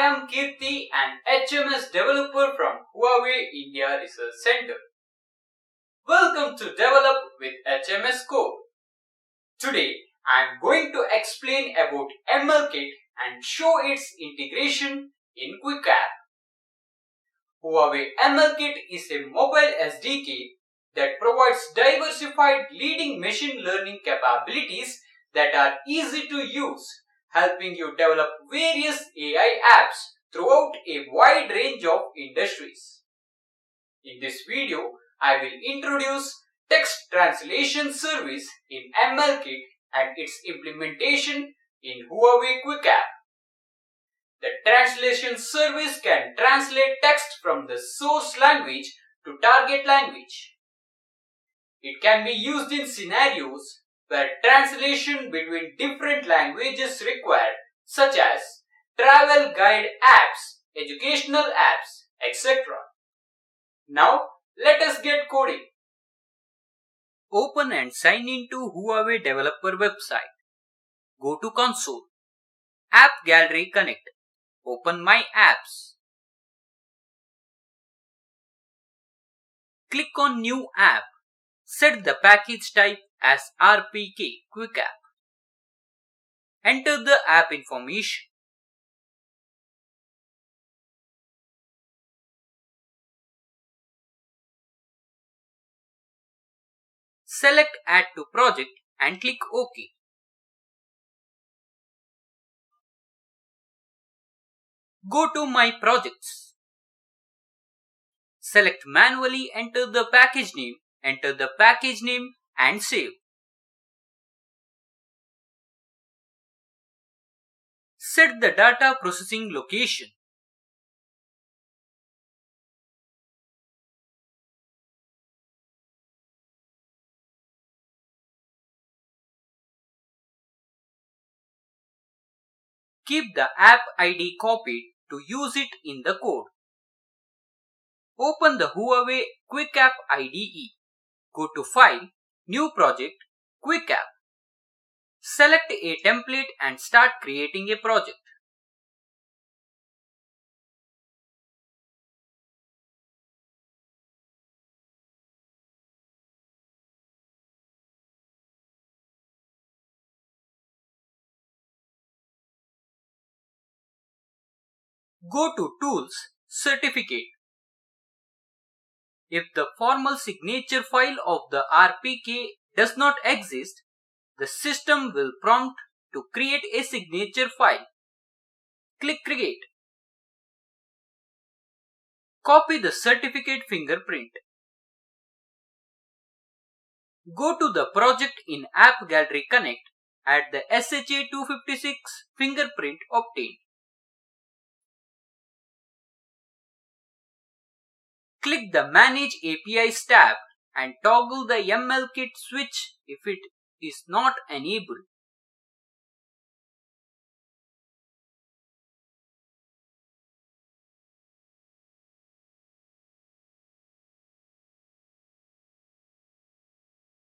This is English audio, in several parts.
am Kirti, an HMS developer from Huawei India Research Center. Welcome to Develop with HMS Code. Today, I am going to explain about MLKit and show its integration in QuickApp. Huawei MLKit is a mobile SDK that provides diversified leading machine learning capabilities that are easy to use, helping you develop various AI apps throughout a wide range of industries. In this video, I will introduce text translation service in MLKit and its implementation in Huawei QuickApp. The translation service can translate text from the source language to target language. It can be used in scenarios where translation between different languages is required, such as travel guide apps, educational apps, etc. Now, let us get coding. Open and sign into Huawei developer website. Go to console. App Gallery Connect. Open My Apps. Click on New App. Set the package type as RPK QuickApp. Enter the app information. Select Add to Project and click OK. Go to My Projects. Select Manually, enter the package name and save. Set the data processing location. Keep the app ID copied to use it in the code. Open the Huawei QuickApp IDE. Go to File, New Project, QuickApp. Select a template and start creating a project. Go to Tools, Certificate. If the formal signature file of the RPK does not exist, the system will prompt to create a signature file. Click Create. Copy the certificate fingerprint. Go to the project in App Gallery Connect. Add the SHA-256 fingerprint obtained. Click the Manage APIs tab and toggle the MLKit switch if it is not enabled.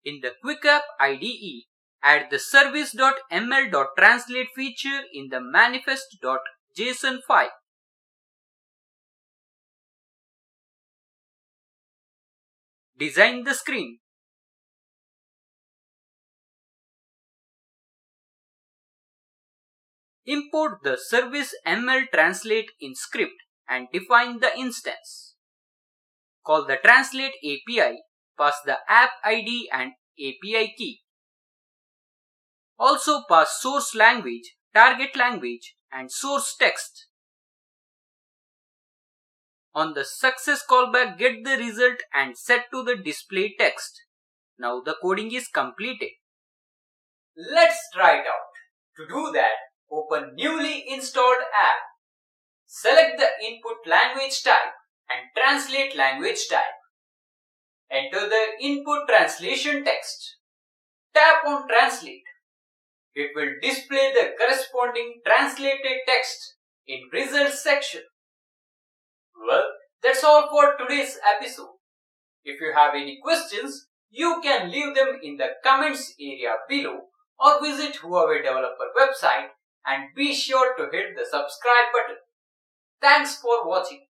In the QuickApp IDE, add the service.ml.translate feature in the manifest.json file. Design the screen. Import the service ML translate in script and define the instance. Call the translate API, pass the app ID and API key. Also pass source language, target language and source text. On the success callback, get the result and set to the display text. Now the coding is completed. Let's try it out. To do that, open newly installed app. Select the input language type and translate language type. Enter the input translation text. Tap on Translate. It will display the corresponding translated text in Results section. Well, that's all for today's episode. If you have any questions, you can leave them in the comments area below or visit Huawei developer website and be sure to hit the subscribe button. Thanks for watching.